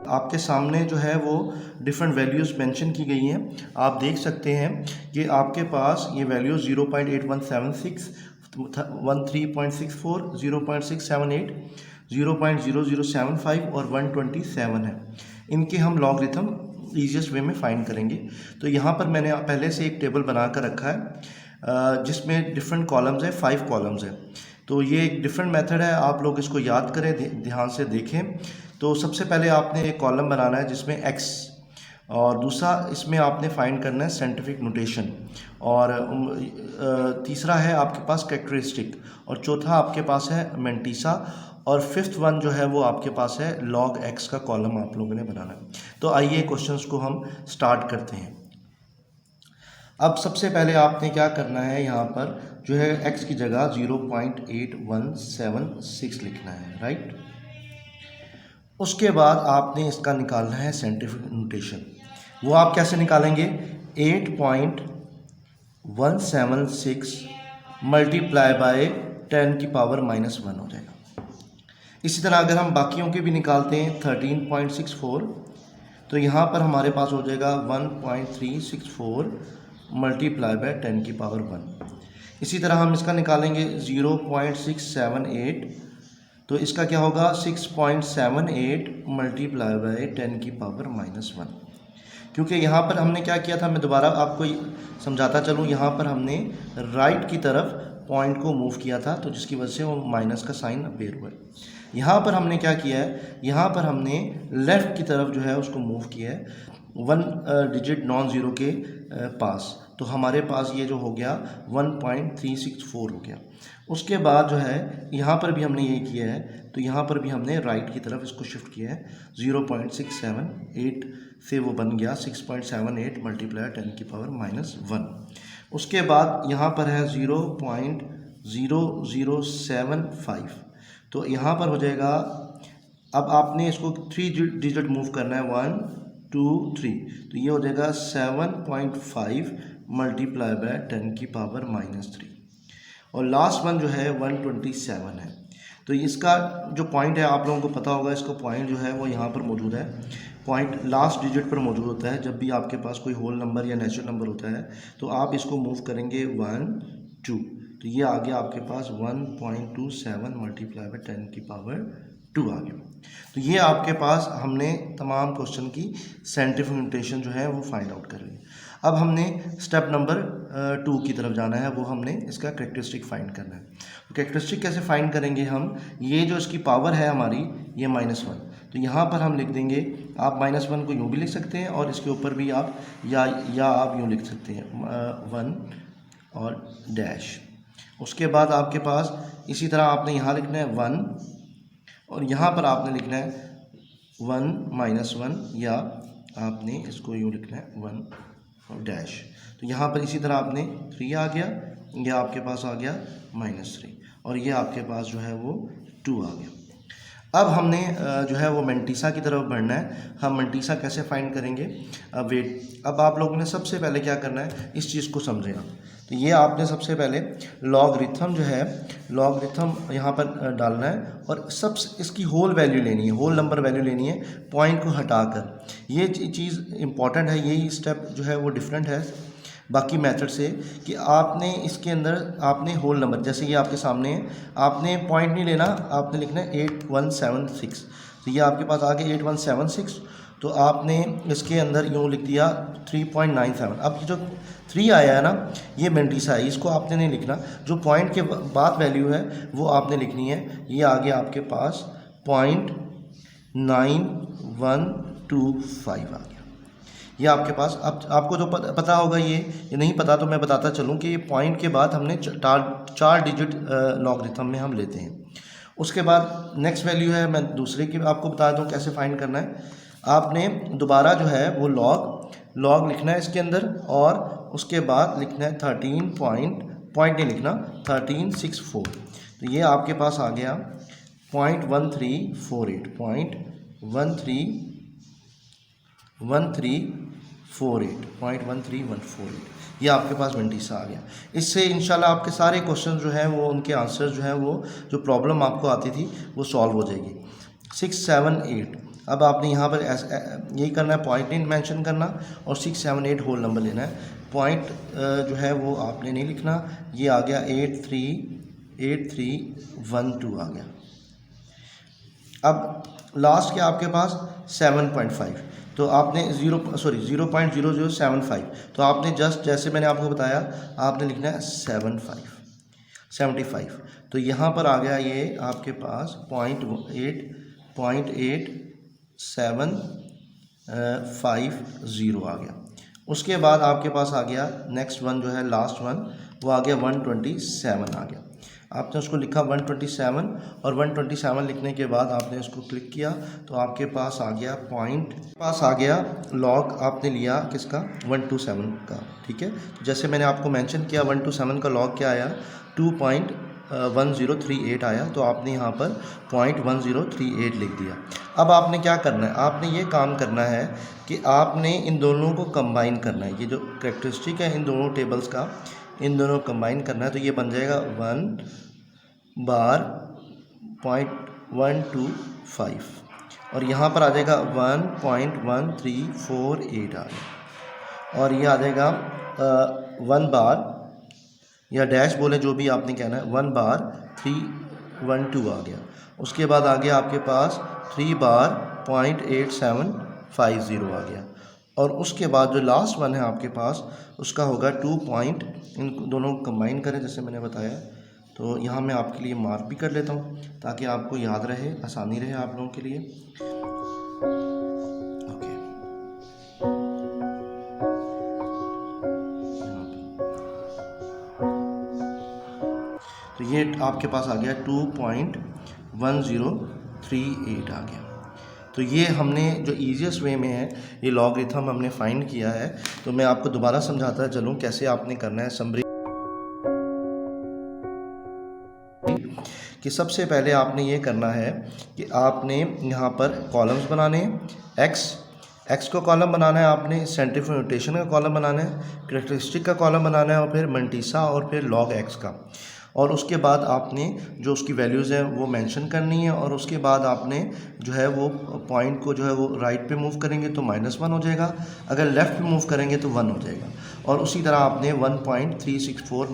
आपके सामने जो है वो डिफरेंट वैल्यूज़ मेंशन की गई हैं। आप देख सकते हैं कि आपके पास ये वैल्यूज़ 0.8176, 13.64, 0.678, 0.0075 और 127 है। इनके हम लॉगरिथम ईजीएस्ट वे में फाइंड करेंगे। तो यहाँ पर मैंने पहले से एक टेबल बना कर रखा है जिसमें डिफरेंट कॉलम्स है, 5 कॉलम्स है। तो ये एक डिफरेंट मेथड है, आप लोग इसको याद करें, ध्यान से देखें। तो सबसे पहले आपने एक कॉलम बनाना है जिसमें x, और दूसरा इसमें आपने फाइंड करना है साइंटिफिक नोटेशन, और तीसरा है आपके पास कैरेक्टरिस्टिक, और चौथा आपके पास है मेंटिसा, और फिफ्थ वन जो है वो आपके पास है log x का कॉलम आप लोगों ने बनाना है। तो आइए क्वेश्चंस को हम स्टार्ट करते हैं। अब सबसे पहले आपने क्या करना है, यहाँ पर जो है x की जगह 0.8176 लिखना है, राइट। उसके बाद आपने इसका निकालना है साइंटिफिक नोटेशन। वो आप कैसे निकालेंगे, 8.176 मल्टीप्लाई बाय 10 की पावर -1 हो जाएगा। इसी तरह अगर हम बाकियों के भी निकालते हैं 13.64, तो यहाँ पर हमारे पास हो जाएगा 1.364 मल्टीप्लाई बाय 10 की पावर 1। इसी तरह हम इसका निकालेंगे 0.678, तो इसका क्या होगा 6.78 मल्टीप्लाई बाय 10 की पावर -1। क्योंकि यहाँ पर हमने क्या किया था, मैं दोबारा आपको समझाता चलूँ, यहाँ पर हमने राइट की तरफ पॉइंट को मूव किया था, तो जिसकी वजह से वो माइनस का साइन अपेयर हुआ है। यहाँ पर हमने क्या किया है, यहाँ पर हमने लेफ़्ट की तरफ जो है उसको मूव किया है 1 डिजिट नॉन ज़ीरो के पास, तो हमारे पास ये जो हो गया 1.364 हो गया। उसके बाद जो है यहाँ पर भी हमने ये किया है, तो यहाँ पर भी हमने राइट की तरफ इसको शिफ्ट किया है, 0.678 से वो बन गया 6.78 मल्टीप्लाई 10 की पावर -1। उसके बाद यहाँ पर है 0.0075, तो यहाँ पर हो जाएगा, अब आपने इसको 3 डिजिट मूव करना है, 1 2 3, तो ये हो जाएगा 7.5 मल्टीप्लाई बाय 10 की पावर -3। और लास्ट वन जो है 127 है। तो इसका जो पॉइंट है आप लोगों को पता होगा, इसका पॉइंट जो है वो यहाँ पर मौजूद है। पॉइंट लास्ट डिजिट पर मौजूद होता है। जब भी आपके पास कोई होल नंबर या नेचुरल नंबर होता है तो आप इसको मूव करेंगे 1 2, तो ये आ गया आपके पास 1.27 मल्टीप्लाई बाय 10 की पावर 2 आ गया। तो ये आपके पास हमने तमाम क्वेश्चन की साइंटिफिक नोटेशन जो है वो फाइंड आउट कर ली। अब हमने स्टेप नंबर 2 की तरफ जाना है, वो हमने इसका कैरेक्टरिस्टिक फाइंड करना है। तो कैरेक्टरिस्टिक कैसे फाइंड करेंगे हम, ये जो इसकी पावर है हमारी ये -1, तो यहाँ पर हम लिख देंगे, आप -1 को यूँ भी लिख सकते हैं और इसके ऊपर भी आप या आप यूँ लिख सकते हैं 1 और डैश। उसके बाद आपके पास इसी तरह आपने यहाँ लिखना है 1, और यहाँ पर आपने लिखना है 1 -1, या आपने इसको यूँ लिखना है 1 और डैश। तो यहाँ पर इसी तरह आपने 3 आ गया, यह आपके पास आ गया -3, और ये आपके पास जो है वो 2 आ गया। अब हमने जो है वो मेंटिसा की तरफ बढ़ना है। हम मेंटिसा कैसे फाइंड करेंगे, वेट। अब आप लोगों ने सबसे पहले क्या करना है, इस चीज़ को समझें आप। तो ये आपने सबसे पहले लॉगरिथम जो है, लॉगरिथम यहाँ पर डालना है, और इसकी होल वैल्यू लेनी है, होल नंबर वैल्यू लेनी है, पॉइंट को हटाकर। ये चीज़ इंपॉर्टेंट है, यही स्टेप जो है वो डिफरेंट है बाकी मेथड से, कि आपने इसके अंदर आपने होल नंबर, जैसे ये आपके सामने है, आपने पॉइंट नहीं लेना, आपने लिखना है 8176। तो ये आपके पास आ गया 8176, तो आपने इसके अंदर यूँ लिख दिया 3.97। अब जो 3 आया है ना, ये मेंटिसा है, इसको आपने नहीं लिखना, जो पॉइंट के बाद वैल्यू है वो आपने लिखनी है। ये आ गया आपके पास 0.9125 आ गया। ये आपके पास, अब आपको तो पता होगा, ये नहीं पता तो मैं बताता चलूँ कि ये पॉइंट के बाद हमने 4 डिजिट लॉगरिथम में हम लेते हैं। उसके बाद नेक्स्ट वैल्यू है, मैं दूसरे की आपको बता दूँ कैसे फाइंड करना है। आपने दोबारा जो है वो लॉग लिखना है इसके अंदर, और उसके बाद लिखना है 13 नहीं लिखना, 1364। तो ये आपके पास आ गया 0.1348, ये आपके पास मेंटिसा आ गया। इससे इंशाल्लाह आपके सारे क्वेश्चन जो हैं वो, उनके आंसर जो हैं वो, जो प्रॉब्लम आपको आती थी वो सॉल्व हो जाएगी। 6 7 8। अब आपने यहाँ पर यही करना है, पॉइंट नहीं मेंशन करना और 6, 7, 8 होल नंबर लेना है। पॉइंट जो है वो आपने नहीं लिखना। ये आ गया 838312 आ गया। अब लास्ट क्या आपके पास 7.5, तो आपने 0.0075, तो आपने जस्ट जैसे मैंने आपको बताया आपने लिखना है 75। तो यहाँ पर आ गया ये आपके पास 0.8750 आ गया। उसके बाद आपके पास आ गया नेक्स्ट वन जो है लास्ट वन, वो आ गया 127 आ गया। आपने उसको लिखा 127 और 127 लिखने के बाद आपने उसको क्लिक किया तो आपके पास आ गया पॉइंट, पास आ गया लॉग आपने लिया किसका 127 का। ठीक है, जैसे मैंने आपको मेंशन किया 127 का लॉग क्या आया 2.1038 आया, तो आपने यहाँ पर 0.1038 लिख दिया। अब आपने क्या करना है, आपने ये काम करना है कि आपने इन दोनों को कंबाइन करना है। ये जो कैरेक्टरिस्टिक है इन दोनों टेबल्स का, इन दोनों कंबाइन करना है। तो ये बन जाएगा 1/.125 और यहाँ पर आ जाएगा 1.1348 आ गया, और ये आ जाएगा 1 बार या डैश बोले जो भी आपने कहना है 1/312 आ गया। उसके बाद आ गया आपके पास 3 बार 0.8750 आ गया, और उसके बाद जो लास्ट वन है आपके पास उसका होगा 2 पॉइंट, इन दोनों को कंबाइन करें जैसे मैंने बताया। तो यहाँ मैं आपके लिए मार्क भी कर लेता हूँ ताकि आपको याद रहे, आसानी रहे आप लोगों के लिए। ओके, तो ये आपके पास आ गया 2.1038 आ गया। तो ये हमने जो ईजीएस्ट वे में है ये लॉगरिथम हमने फाइंड किया है। तो मैं आपको दोबारा समझाता चलूँ कैसे आपने करना है समरी, कि सबसे पहले आपने ये करना है कि आपने यहाँ पर कॉलम्स बनाने हैं। एक्स को कॉलम बनाना है, आपने सेंट्रीफ्यूगल रोटेशन का कॉलम बनाना है, कैरेक्टरिस्टिक का कॉलम बनाना है, और फिर मंटीसा और फिर लॉग एक्स का। और उसके बाद आपने जो उसकी वैल्यूज़ हैं वो मेंशन करनी है, और उसके बाद आपने जो है वो पॉइंट को जो है वो राइट पे मूव करेंगे तो -1 हो जाएगा, अगर लेफ़्ट पे मूव करेंगे तो 1 हो जाएगा। और उसी तरह आपने 1.364 ×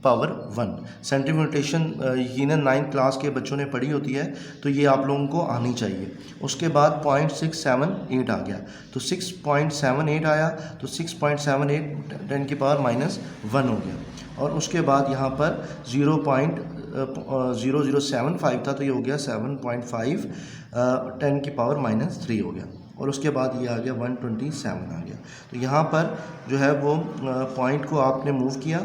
10⁻1 सेंट्रीफ्यूगल रोटेशन यकीनन 9th क्लास के बच्चों ने पढ़ी होती है, तो ये आप लोगों को आनी चाहिए। उसके बाद 0.678 आ गया, तो 6.78 आया, तो 6.78 10⁻1 हो गया। और उसके बाद यहाँ पर 0.0075 था, तो ये हो गया 7.5 10⁻³ हो गया। और उसके बाद ये आ गया 127 आ गया। तो यहाँ पर जो है वो पॉइंट को आपने मूव किया,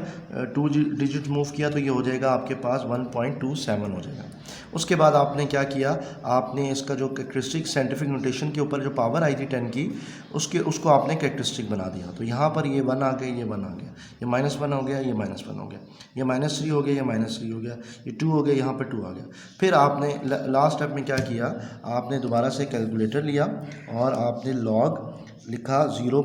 2 डिजिट मूव किया, तो ये हो जाएगा आपके पास 1.27 हो जाएगा। उसके बाद आपने क्या किया, आपने इसका जो कैरेक्टरिस्टिक साइंटिफिक नोटेशन के ऊपर जो पावर आई थी 10 की, उसको आपने कैरेक्टरिस्टिक बना दिया। तो यहाँ पर ये 1 आ गया, ये 1 आ गया, ये -1 हो गया, ये -1 हो गया, ये -3 हो गया, ये -3 हो गया, ये 2 हो गया, यहाँ पर 2 आ गया। फिर आपने लास्ट स्टेप में क्या किया, आपने दोबारा से कैलकुलेटर लिया और आपने लॉग लिखा 0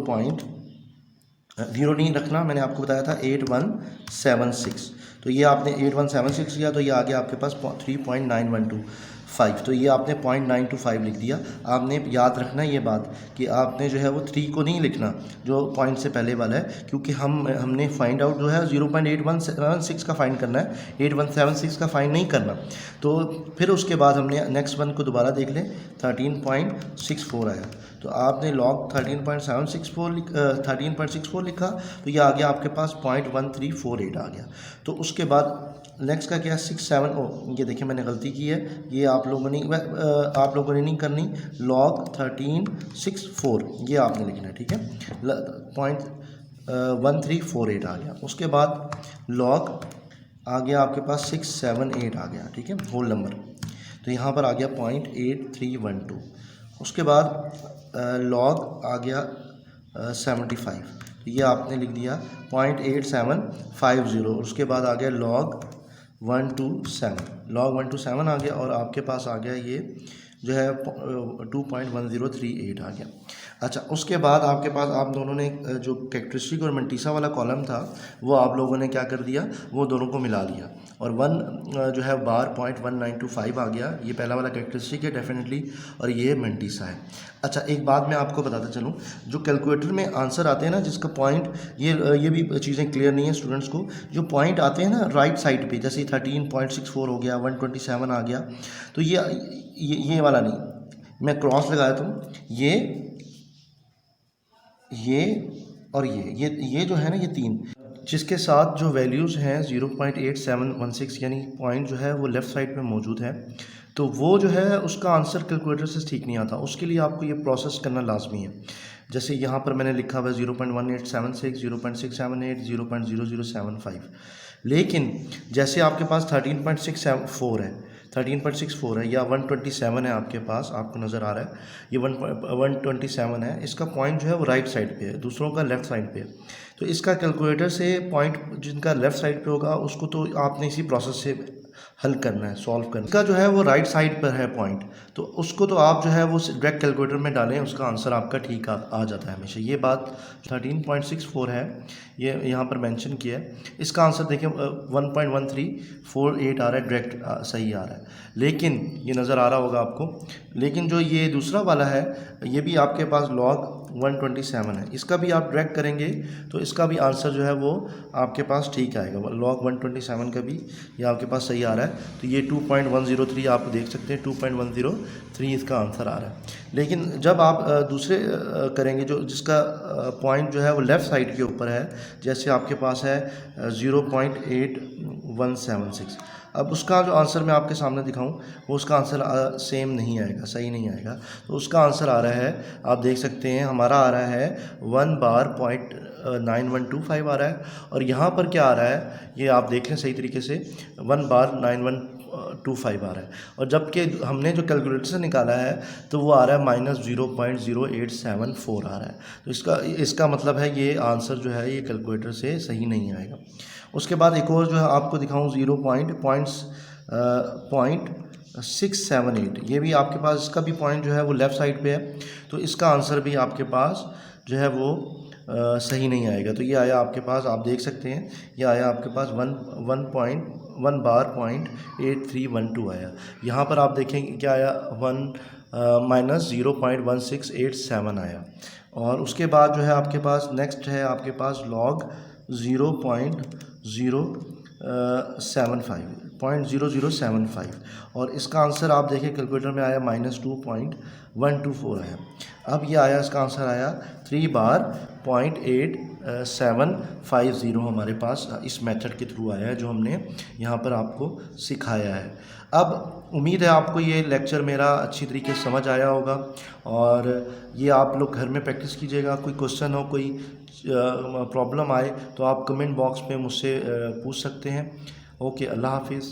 नहीं रखना, मैंने आपको बताया था 8176, तो ये आपने 8176 किया, तो ये आ गया आपके पास 3.9125, तो ये आपने 0.925 लिख दिया। आपने याद रखना ये बात कि आपने जो है वो 3 को नहीं लिखना जो पॉइंट से पहले वाला है, क्योंकि हमने फाइंड आउट जो है 0.8176 का फाइंड करना है, 8176 का फाइंड नहीं करना। तो फिर उसके बाद हमने नेक्स्ट वन को दोबारा देख लें, 13.64 आया, तो आपने लॉग 13.64 लिखा, तो ये आ गया आपके पास 0.1348 आ गया। तो उसके बाद नेक्स्ट का क्या 67, ये देखिए मैंने गलती की है, ये आप लोगों ने नहीं करनी, लॉग 1364 ये आपने लिखना है, ठीक है, 0.1348 आ गया। उसके बाद लॉग आ गया आपके पास 678 आ गया, ठीक है, होल नंबर, तो यहाँ पर आ गया 0.8312। उसके बाद लॉग आ गया 75, तो ये आपने लिख दिया 0.8750। उसके बाद आ गया लॉग 127 आ गया, और आपके पास आ गया ये जो है 2.1038 आ गया। अच्छा, उसके बाद आपके पास आप दोनों ने जो कैरेक्टरिस्टिक और मंटीसा वाला कॉलम था वो आप लोगों ने क्या कर दिया, वो दोनों को मिला दिया और जो है बार 0.1925 आ गया। ये पहला वाला कैरेक्टरिस्टिक है डेफिनेटली और ये मंटीसा है। अच्छा, एक बात मैं आपको बताता चलूँ, जो कैलकुलेटर में आंसर आते हैं ना जिसका पॉइंट, ये भी चीज़ें क्लियर नहीं है स्टूडेंट्स को, जो पॉइंट आते हैं ना राइट साइड पे, जैसे 13.64 हो गया, 127 आ गया, तो ये वाला नहीं, मैं क्रॉस लगाया तो ये और ये जो है ना, ये तीन जिसके साथ जो वैल्यूज़ हैं 0.8716 यानी पॉइंट जो है वो लेफ़्ट साइड पे मौजूद है, तो वो जो है उसका आंसर कैलकुलेटर से ठीक नहीं आता। उसके लिए आपको ये प्रोसेस करना लाजमी है। जैसे यहाँ पर मैंने लिखा हुआ है 0.1876, 0.678, 0.0075, लेकिन जैसे आपके पास 13.664 है, 13.64 है या 127 है आपके पास, आपको नज़र आ रहा है ये 127 है, इसका पॉइंट जो है वो राइट साइड पे है, दूसरों का लेफ़्ट साइड पे है। तो इसका कैलकुलेटर से पॉइंट जिनका लेफ़्ट साइड पे होगा उसको तो आपने इसी प्रोसेस से हल करना है, सॉल्व करना है। इसका जो है वो राइट साइड पर है पॉइंट, तो उसको तो आप जो है वो डायरेक्ट कैलकुलेटर में डालें, उसका आंसर आपका ठीक आ जाता है हमेशा। ये बात 13.64 है, ये यहाँ पर मेंशन किया है। इसका आंसर देखिए 1.1348 आ रहा है, डायरेक्ट सही आ रहा है, लेकिन ये नज़र आ रहा होगा आपको। लेकिन जो ये दूसरा वाला है ये भी आपके पास log 127 है, इसका भी आप डायरेक्ट करेंगे तो इसका भी आंसर जो है वो आपके पास ठीक आएगा। log 127 का भी ये आपके पास सही आ रहा है, तो ये 2.103 आप देख सकते हैं, 2.103 इसका आंसर आ रहा है। लेकिन जब आप दूसरे करेंगे जो जिसका पॉइंट जो है वो लेफ़्ट साइड के ऊपर है, जैसे आपके पास है 0.8176, अब उसका जो आंसर मैं आपके सामने दिखाऊं वो उसका आंसर सेम नहीं आएगा, सही नहीं आएगा। तो उसका आंसर आ रहा है, आप देख सकते हैं हमारा आ रहा है 1 बार 0.9125 आ रहा है, और यहाँ पर क्या आ रहा है ये आप देख लें सही तरीके से, 1 बार 9125 आ रहा है, और जबकि हमने जो कैलकुलेटर से निकाला है तो वो आ रहा है -0.0874 आ रहा है। तो इसका मतलब है ये आंसर जो है ये कैलकुलेटर से सही नहीं आएगा। उसके बाद एक और जो है आपको दिखाऊं 0.678, ये भी आपके पास, इसका भी पॉइंट जो है वो लेफ़्ट साइड पे है, तो इसका आंसर भी आपके पास जो है वो सही नहीं आएगा। तो ये आया आपके पास, आप देख सकते हैं ये आया आपके पास 1 बार 0.8312 आया। यहाँ पर आप देखें क्या आया, -0.1687 आया। और उसके बाद जो है आपके पास नेक्स्ट है आपके पास log 0.0075, और इसका आंसर आप देखिए कैलकुलेटर में आया -2.124 आया। अब ये आया, इसका आंसर आया 3 बार 0.8750 हमारे पास इस मेथड के थ्रू आया है जो हमने यहाँ पर आपको सिखाया है। अब उम्मीद है आपको ये लेक्चर मेरा अच्छी तरीके से समझ आया होगा, और ये आप लोग घर में प्रैक्टिस कीजिएगा। कोई क्वेश्चन हो, कोई प्रॉब्लम आए तो आप कमेंट बॉक्स में मुझसे पूछ सकते हैं। ओके, अल्लाह हाफिज़।